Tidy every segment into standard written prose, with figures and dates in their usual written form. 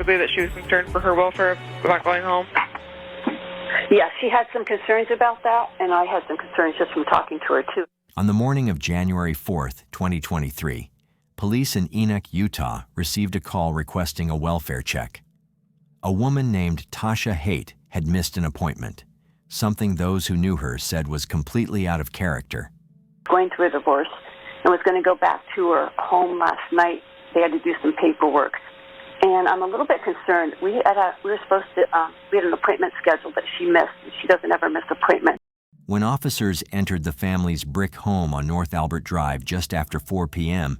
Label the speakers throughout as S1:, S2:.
S1: specifically that she was concerned for her welfare about going home?
S2: Yeah, she had some concerns about that, and I had some concerns just from talking to her, too.
S3: On the morning of January 4th, 2023, police in Enoch, Utah received a call requesting a welfare check. A woman named Tasha Haight had missed an appointment, something those who knew her said was completely out of character.
S2: Going through a divorce and was going to go back to her home last night. They had to do some paperwork. And I'm a little bit concerned. We were supposed to, we had an appointment scheduled, but she missed. She doesn't ever miss appointment.
S3: When officers entered the family's brick home on North Albert Drive just after 4 p.m.,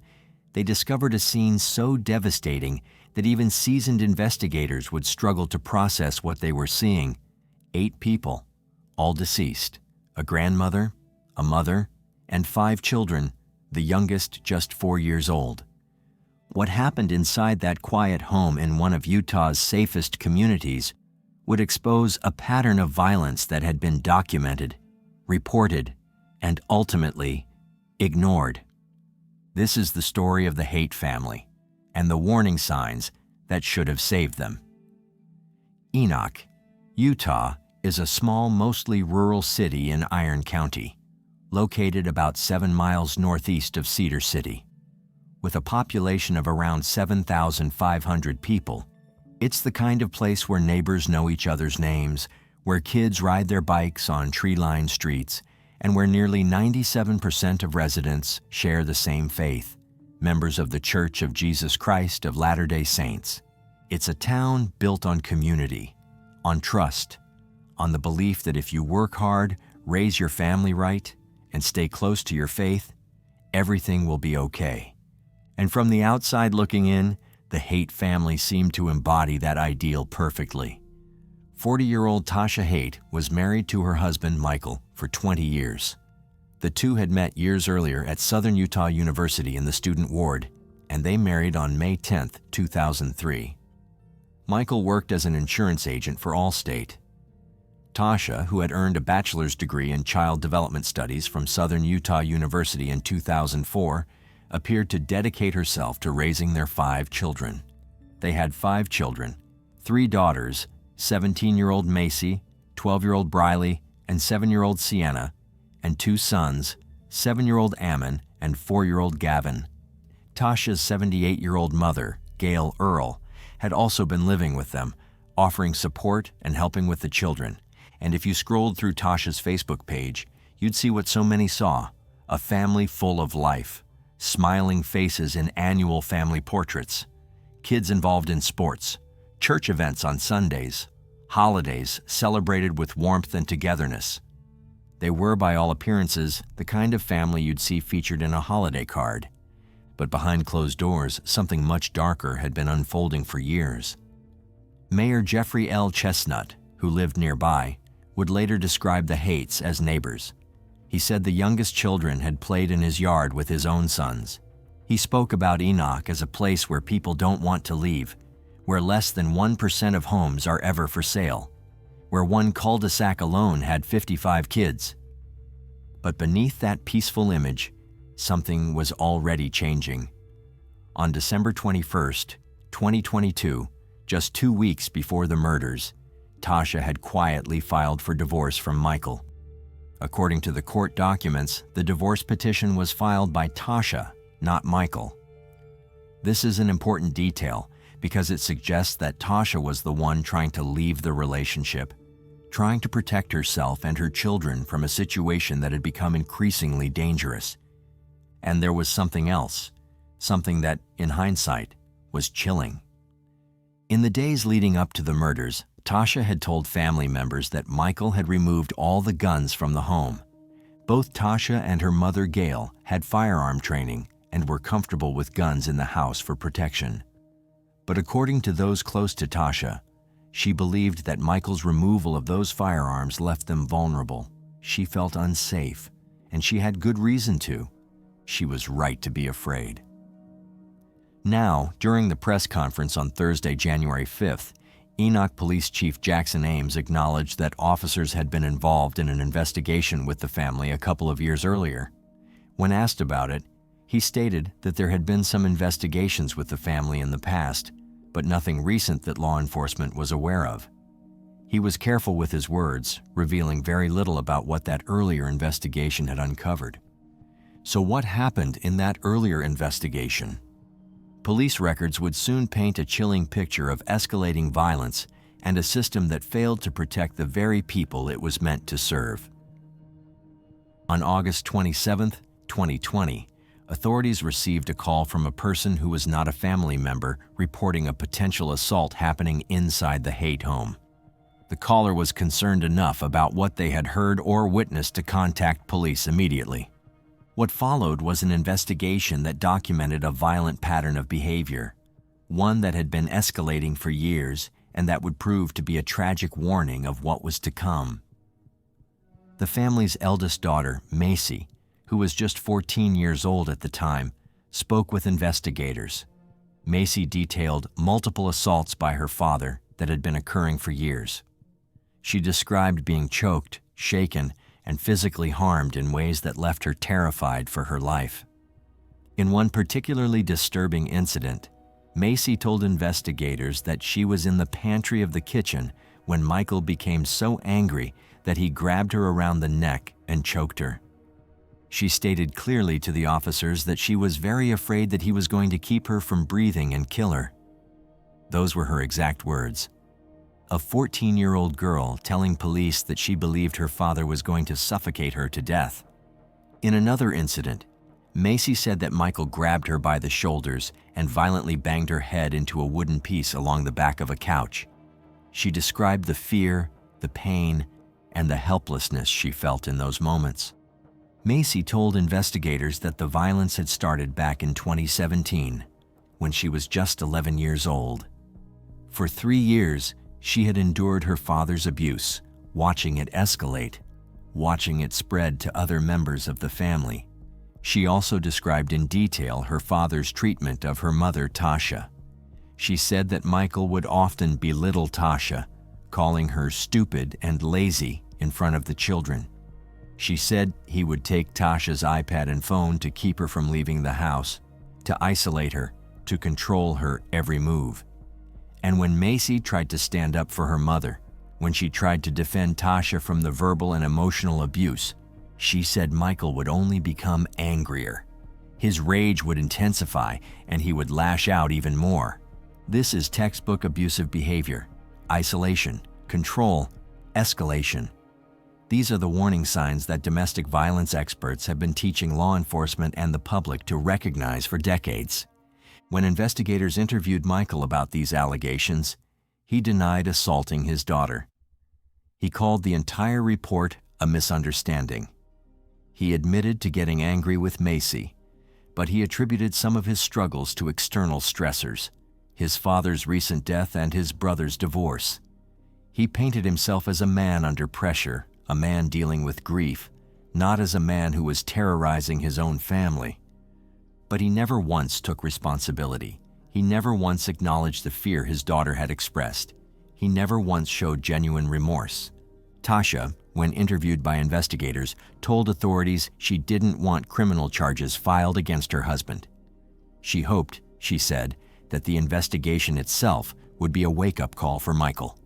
S3: they discovered a scene so devastating that even seasoned investigators would struggle to process what they were seeing. 8 people, all deceased, a grandmother, a mother, and 5 children, the youngest just 4 years old. What happened inside that quiet home in one of Utah's safest communities would expose a pattern of violence that had been documented, reported, and ultimately ignored. This is the story of the Haight family and the warning signs that should have saved them. Enoch, Utah, is a small, mostly rural city in Iron County, located about 7 miles northeast of Cedar City. With a population of around 7,500 people, it's the kind of place where neighbors know each other's names, where kids ride their bikes on tree-lined streets, and where nearly 97% of residents share the same faith, members of the Church of Jesus Christ of Latter-day Saints. It's a town built on community, on trust, on the belief that if you work hard, raise your family right, and stay close to your faith, everything will be okay. And from the outside looking in, the Haight family seemed to embody that ideal perfectly. 40-year-old Tasha Haight was married to her husband, Michael, for 20 years. The two had met years earlier at Southern Utah University in the student ward, and they married on May 10, 2003. Michael worked as an insurance agent for Allstate. Tasha, who had earned a bachelor's degree in child development studies from Southern Utah University in 2004, appeared to dedicate herself to raising their 5 children. They had 5 children, 3 daughters, 17-year-old Macy, 12-year-old Briley, and 7-year-old Sienna, and 2 sons, 7-year-old Ammon and 4-year-old Gavin. Tasha's 78-year-old mother, Gail Earle, had also been living with them, offering support and helping with the children. And if you scrolled through Tasha's Facebook page, you'd see what so many saw, a family full of life. Smiling faces in annual family portraits, kids involved in sports, church events on Sundays, holidays celebrated with warmth and togetherness. They were, by all appearances, the kind of family you'd see featured in a holiday card. But behind closed doors, something much darker had been unfolding for years. Mayor Jeffrey L. Chestnut, who lived nearby, would later describe the Haight's as neighbors. He said the youngest children had played in his yard with his own sons. He spoke about Enoch as a place where people don't want to leave, where less than 1% of homes are ever for sale, where one cul-de-sac alone had 55 kids. But beneath that peaceful image, something was already changing. On December 21st, 2022, just 2 weeks before the murders, Tasha had quietly filed for divorce from Michael. According to the court documents, the divorce petition was filed by Tasha, not Michael. This is an important detail because it suggests that Tasha was the one trying to leave the relationship, trying to protect herself and her children from a situation that had become increasingly dangerous. And there was something else, something that, in hindsight, was chilling. In the days leading up to the murders, Tasha had told family members that Michael had removed all the guns from the home. Both Tasha and her mother, Gail, had firearm training and were comfortable with guns in the house for protection. But according to those close to Tasha, she believed that Michael's removal of those firearms left them vulnerable. She felt unsafe, and she had good reason to. She was right to be afraid. Now, during the press conference on Thursday, January 5th, Enoch Police Chief Jackson Ames acknowledged that officers had been involved in an investigation with the family a couple of years earlier. When asked about it, he stated that there had been some investigations with the family in the past, but nothing recent that law enforcement was aware of. He was careful with his words, revealing very little about what that earlier investigation had uncovered. So what happened in that earlier investigation? Police records would soon paint a chilling picture of escalating violence and a system that failed to protect the very people it was meant to serve. On August 27, 2020, authorities received a call from a person who was not a family member reporting a potential assault happening inside the Haight home. The caller was concerned enough about what they had heard or witnessed to contact police immediately. What followed was an investigation that documented a violent pattern of behavior, one that had been escalating for years and that would prove to be a tragic warning of what was to come. The family's eldest daughter, Macy, who was just 14 years old at the time, spoke with investigators. Macy detailed multiple assaults by her father that had been occurring for years. She described being choked, shaken, and physically harmed in ways that left her terrified for her life. In one particularly disturbing incident, Macy told investigators that she was in the pantry of the kitchen when Michael became so angry that he grabbed her around the neck and choked her. She stated clearly to the officers that she was very afraid that he was going to keep her from breathing and kill her. Those were her exact words. A 14-year-old girl telling police that she believed her father was going to suffocate her to death. In another incident, Macy said that Michael grabbed her by the shoulders and violently banged her head into a wooden piece along the back of a couch. She described the fear, the pain, and the helplessness she felt in those moments. Macy told investigators that the violence had started back in 2017, when she was just 11 years old. For 3 years, she had endured her father's abuse, watching it escalate, watching it spread to other members of the family. She also described in detail her father's treatment of her mother, Tasha. She said that Michael would often belittle Tasha, calling her stupid and lazy in front of the children. She said he would take Tasha's iPad and phone to keep her from leaving the house, to isolate her, to control her every move. And when Macy tried to stand up for her mother, when she tried to defend Tasha from the verbal and emotional abuse, she said Michael would only become angrier. His rage would intensify and he would lash out even more. This is textbook abusive behavior, isolation, control, escalation. These are the warning signs that domestic violence experts have been teaching law enforcement and the public to recognize for decades. When investigators interviewed Michael about these allegations, he denied assaulting his daughter. He called the entire report a misunderstanding. He admitted to getting angry with Macy, but he attributed some of his struggles to external stressors, his father's recent death and his brother's divorce. He painted himself as a man under pressure, a man dealing with grief, not as a man who was terrorizing his own family. But he never once took responsibility. He never once acknowledged the fear his daughter had expressed. He never once showed genuine remorse. Tasha, when interviewed by investigators, told authorities she didn't want criminal charges filed against her husband. She hoped, she said, that the investigation itself would be a wake-up call for Michael.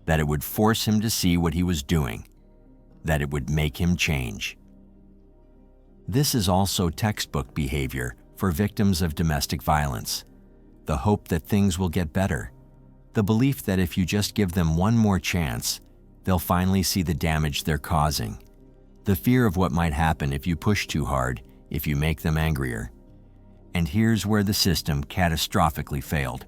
S3: That it would force him to see what he was doing. That it would make him change. This is also textbook behavior for victims of domestic violence. The hope that things will get better. The belief that if you just give them one more chance, they'll finally see the damage they're causing. The fear of what might happen if you push too hard, if you make them angrier. And here's where the system catastrophically failed.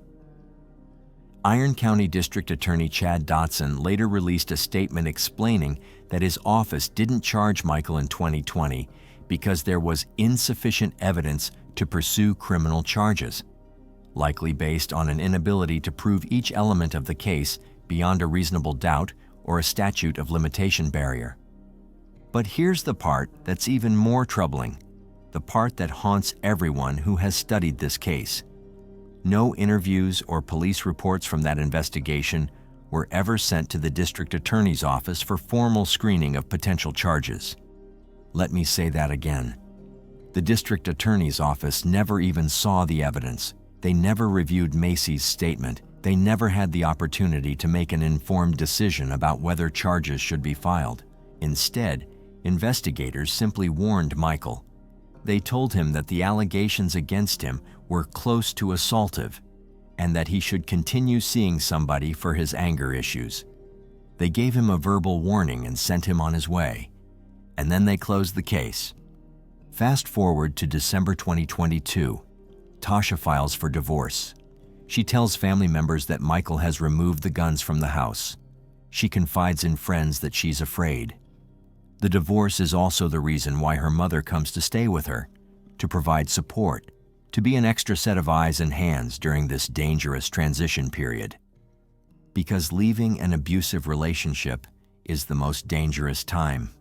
S3: Iron County District Attorney Chad Dotson later released a statement explaining that his office didn't charge Michael in 2020 because there was insufficient evidence to pursue criminal charges, likely based on an inability to prove each element of the case beyond a reasonable doubt or a statute of limitation barrier. But here's the part that's even more troubling, the part that haunts everyone who has studied this case. No interviews or police reports from that investigation were ever sent to the district attorney's office for formal screening of potential charges. Let me say that again. The district attorney's office never even saw the evidence, They never reviewed Macy's statement. They never had the opportunity to make an informed decision about whether charges should be filed. Instead, investigators simply warned Michael. They told him that the allegations against him were close to assaultive and that he should continue seeing somebody for his anger issues. They gave him a verbal warning and sent him on his way. And then they closed the case. Fast forward to December 2022. Tasha files for divorce. She tells family members that Michael has removed the guns from the house. She confides in friends that she's afraid. The divorce is also the reason why her mother comes to stay with her, to provide support, to be an extra set of eyes and hands during this dangerous transition period. Because leaving an abusive relationship is the most dangerous time.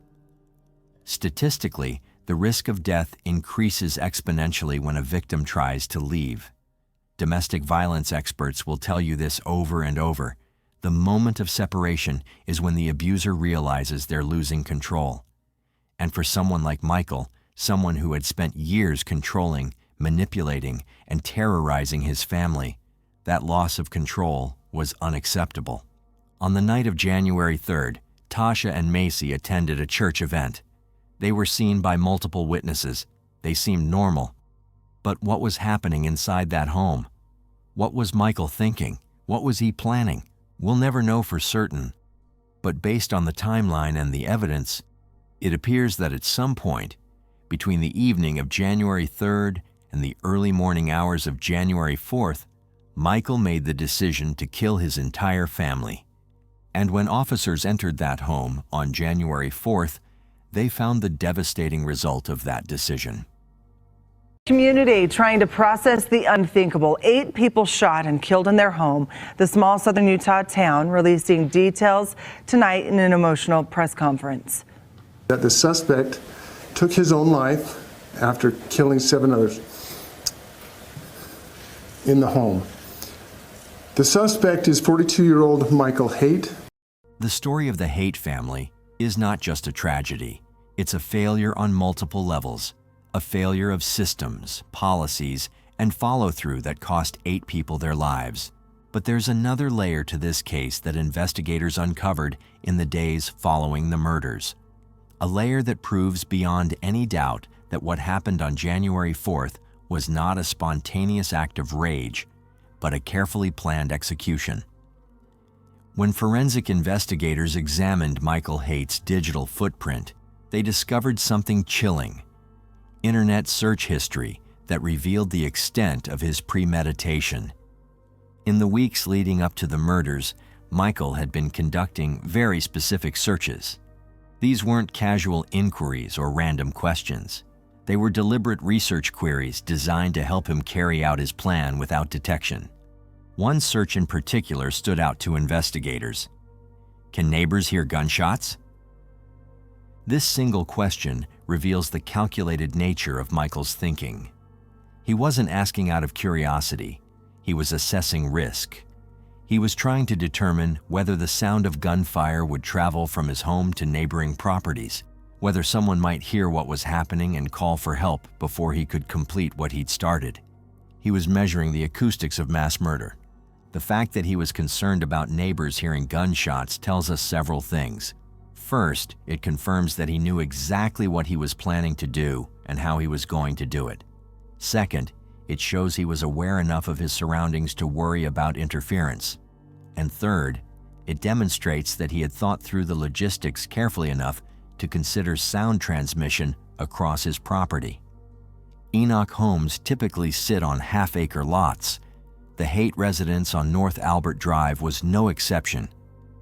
S3: Statistically, the risk of death increases exponentially when a victim tries to leave. Domestic violence experts will tell you this over and over. The moment of separation is when the abuser realizes they're losing control. And for someone like Michael, someone who had spent years controlling, manipulating, and terrorizing his family, that loss of control was unacceptable. On the night of January 3rd, Tasha and Macy attended a church event. They were seen by multiple witnesses. They seemed normal. But what was happening inside that home? What was Michael thinking? What was he planning? We'll never know for certain. But based on the timeline and the evidence, it appears that at some point, between the evening of January 3rd and the early morning hours of January 4th, Michael made the decision to kill his entire family. And when officers entered that home on January 4th, they found the devastating result of that decision.
S4: Community trying to process the unthinkable. 8 people shot and killed in their home. The small southern Utah town releasing details tonight in an emotional press conference.
S5: That the suspect took his own life after killing 7 others in the home. The suspect is 42-year-old Michael Haight.
S3: The story of the Haight family is not just a tragedy. It's a failure on multiple levels, a failure of systems, policies, and follow-through that cost 8 people their lives. But there's another layer to this case that investigators uncovered in the days following the murders. A layer that proves beyond any doubt that what happened on January 4th was not a spontaneous act of rage, but a carefully planned execution. When forensic investigators examined Michael Haight's digital footprint, they discovered something chilling: internet search history that revealed the extent of his premeditation. In the weeks leading up to the murders, Michael had been conducting very specific searches. These weren't casual inquiries or random questions. They were deliberate research queries designed to help him carry out his plan without detection. One search in particular stood out to investigators. Can neighbors hear gunshots? This single question reveals the calculated nature of Michael's thinking. He wasn't asking out of curiosity. He was assessing risk. He was trying to determine whether the sound of gunfire would travel from his home to neighboring properties, whether someone might hear what was happening and call for help before he could complete what he'd started. He was measuring the acoustics of mass murder. The fact that he was concerned about neighbors hearing gunshots tells us several things. First, it confirms that he knew exactly what he was planning to do and how he was going to do it. Second, it shows he was aware enough of his surroundings to worry about interference. And third, it demonstrates that he had thought through the logistics carefully enough to consider sound transmission across his property. Enoch homes typically sit on half-acre lots. The Haight residence on North Albert Drive was no exception.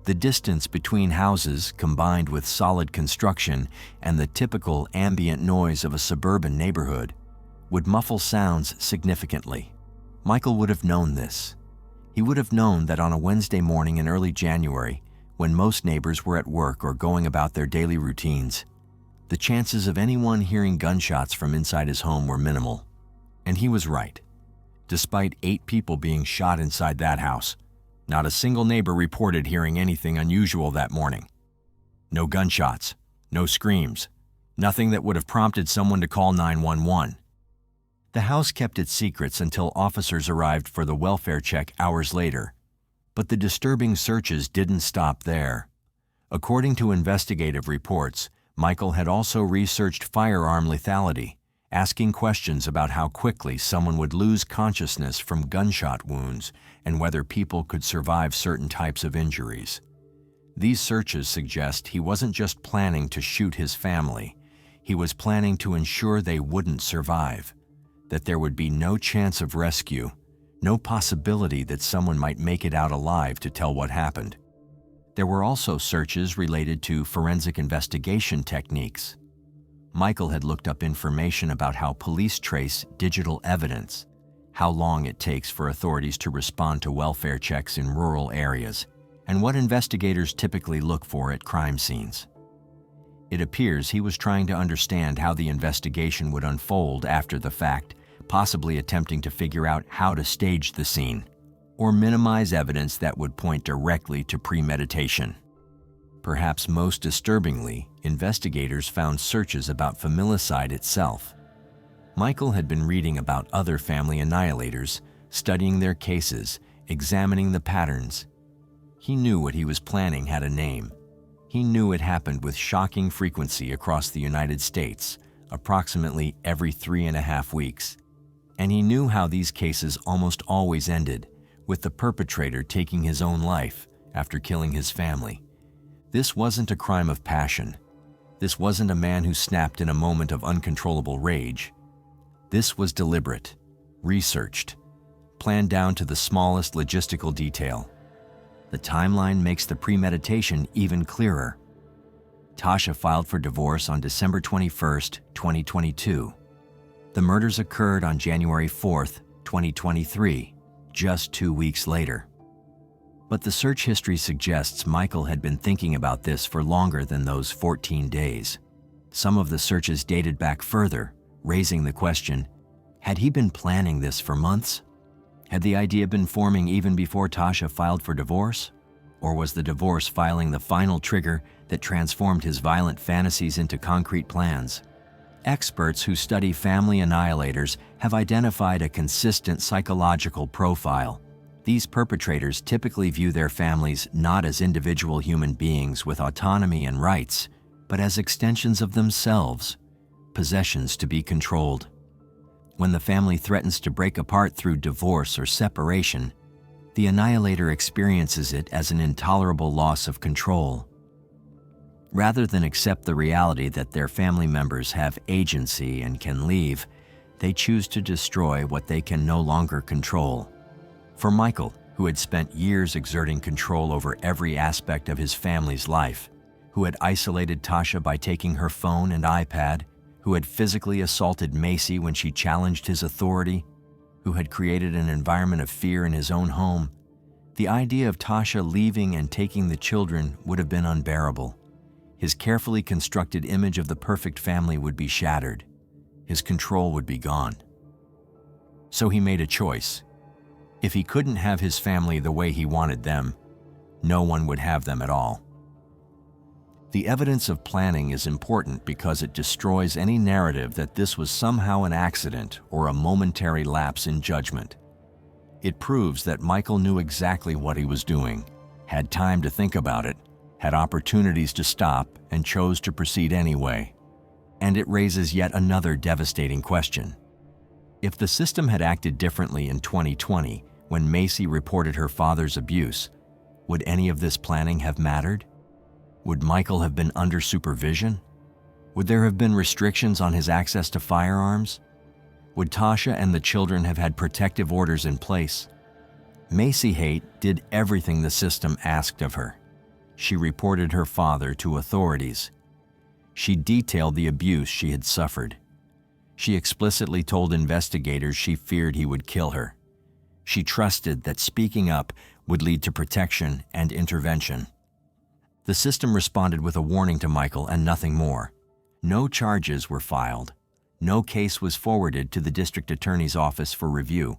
S3: The distance between houses, combined with solid construction and the typical ambient noise of a suburban neighborhood, would muffle sounds significantly. Michael would have known this. He would have known that on a Wednesday morning in early January, when most neighbors were at work or going about their daily routines, the chances of anyone hearing gunshots from inside his home were minimal. And he was right. Despite 8 people being shot inside that house, not a single neighbor reported hearing anything unusual that morning. No gunshots, no screams, nothing that would have prompted someone to call 911. The house kept its secrets until officers arrived for the welfare check hours later. But the disturbing searches didn't stop there. According to investigative reports, Michael had also researched firearm lethality, asking questions about how quickly someone would lose consciousness from gunshot wounds and whether people could survive certain types of injuries. These searches suggest he wasn't just planning to shoot his family, he was planning to ensure they wouldn't survive, that there would be no chance of rescue, no possibility that someone might make it out alive to tell what happened. There were also searches related to forensic investigation techniques. Michael had looked up information about how police trace digital evidence, how long it takes for authorities to respond to welfare checks in rural areas, and what investigators typically look for at crime scenes. It appears he was trying to understand how the investigation would unfold after the fact, possibly attempting to figure out how to stage the scene, or minimize evidence that would point directly to premeditation. Perhaps most disturbingly, investigators found searches about familicide itself. Michael had been reading about other family annihilators, studying their cases, examining the patterns. He knew what he was planning had a name. He knew it happened with shocking frequency across the United States, approximately every 3.5 weeks. And he knew how these cases almost always ended, with the perpetrator taking his own life after killing his family. This wasn't a crime of passion. This wasn't a man who snapped in a moment of uncontrollable rage. This was deliberate, researched, planned down to the smallest logistical detail. The timeline makes the premeditation even clearer. Tasha filed for divorce on December 21, 2022. The murders occurred on January 4, 2023, just 2 weeks later. But the search history suggests Michael had been thinking about this for longer than those 14 days. Some of the searches dated back further, raising the question, had he been planning this for months? Had the idea been forming even before Tasha filed for divorce? Or was the divorce filing the final trigger that transformed his violent fantasies into concrete plans? Experts who study family annihilators have identified a consistent psychological profile. These perpetrators typically view their families not as individual human beings with autonomy and rights, but as extensions of themselves, possessions to be controlled. When the family threatens to break apart through divorce or separation, the annihilator experiences it as an intolerable loss of control. Rather than accept the reality that their family members have agency and can leave, they choose to destroy what they can no longer control. For Michael, who had spent years exerting control over every aspect of his family's life, who had isolated Tasha by taking her phone and iPad, who had physically assaulted Macy when she challenged his authority, who had created an environment of fear in his own home, the idea of Tasha leaving and taking the children would have been unbearable. His carefully constructed image of the perfect family would be shattered. His control would be gone. So he made a choice. If he couldn't have his family the way he wanted them, no one would have them at all. The evidence of planning is important because it destroys any narrative that this was somehow an accident or a momentary lapse in judgment. It proves that Michael knew exactly what he was doing, had time to think about it, had opportunities to stop, and chose to proceed anyway. And it raises yet another devastating question. If the system had acted differently in 2020, when Macy reported her father's abuse, would any of this planning have mattered? Would Michael have been under supervision? Would there have been restrictions on his access to firearms? Would Tasha and the children have had protective orders in place? Macy Haight did everything the system asked of her. She reported her father to authorities. She detailed the abuse she had suffered. She explicitly told investigators she feared he would kill her. She trusted that speaking up would lead to protection and intervention. The system responded with a warning to Michael and nothing more. No charges were filed. No case was forwarded to the district attorney's office for review.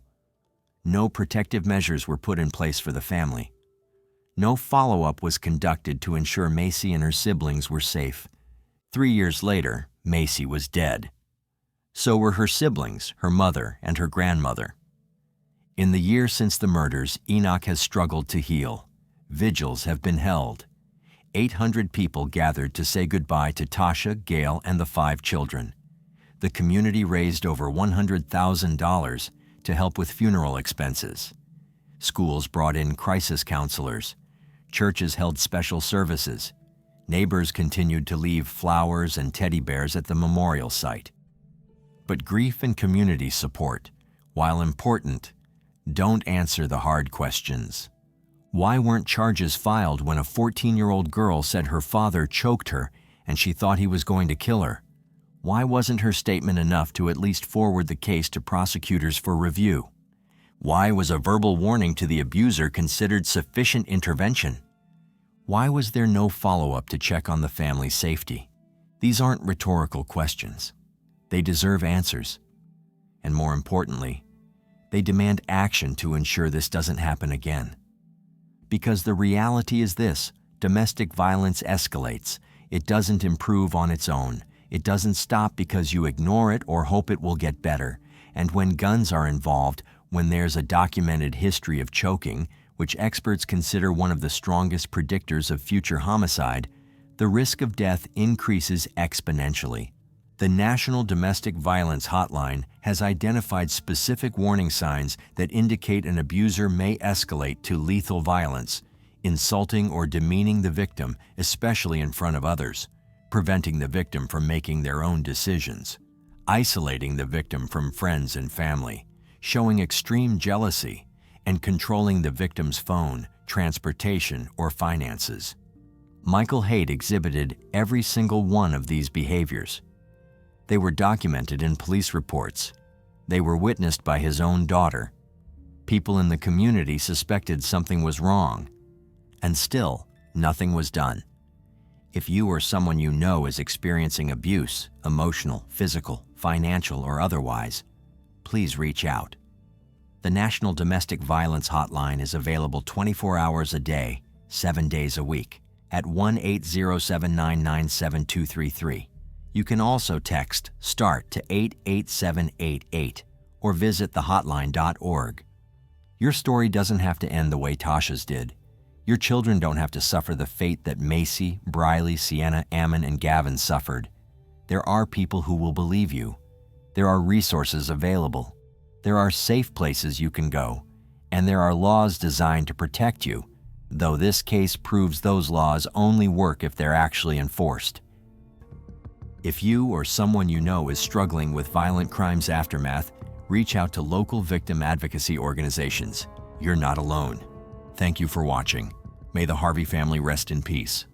S3: No protective measures were put in place for the family. No follow-up was conducted to ensure Macy and her siblings were safe. 3 years later, Macy was dead. So were her siblings, her mother, and her grandmother. In the year since the murders, Enoch has struggled to heal. Vigils have been held. 800 people gathered to say goodbye to Tasha, Gail, and the 5 children. The community raised over $100,000 to help with funeral expenses. Schools brought in crisis counselors. Churches held special services. Neighbors continued to leave flowers and teddy bears at the memorial site. But grief and community support, while important, don't answer the hard questions. Why weren't charges filed when a 14-year-old girl said her father choked her and she thought he was going to kill her? Why wasn't her statement enough to at least forward the case to prosecutors for review? Why was a verbal warning to the abuser considered sufficient intervention? Why was there no follow-up to check on the family's safety? These aren't rhetorical questions. They deserve answers. And more importantly, they demand action to ensure this doesn't happen again. Because the reality is this: domestic violence escalates. It doesn't improve on its own. It doesn't stop because you ignore it or hope it will get better. And when guns are involved, when there's a documented history of choking, which experts consider one of the strongest predictors of future homicide, the risk of death increases exponentially. The National Domestic Violence Hotline has identified specific warning signs that indicate an abuser may escalate to lethal violence, insulting or demeaning the victim, especially in front of others, preventing the victim from making their own decisions, isolating the victim from friends and family, showing extreme jealousy, and controlling the victim's phone, transportation, or finances. Michael Haight exhibited every single one of these behaviors. They were documented in police reports. They were witnessed by his own daughter. People in the community suspected something was wrong, and still, nothing was done. If you or someone you know is experiencing abuse, emotional, physical, financial, or otherwise, please reach out. The National Domestic Violence Hotline is available 24 hours a day, 7 days a week, at 1-800-799-7233. You can also text START to 88788 or visit thehotline.org. Your story doesn't have to end the way Tasha's did. Your children don't have to suffer the fate that Macy, Briley, Sienna, Ammon, and Gavin suffered. There are people who will believe you. There are resources available. There are safe places you can go. And there are laws designed to protect you, though this case proves those laws only work if they're actually enforced. If you or someone you know is struggling with violent crimes aftermath, reach out to local victim advocacy organizations. You're not alone. Thank you for watching. May the Harvey family rest in peace.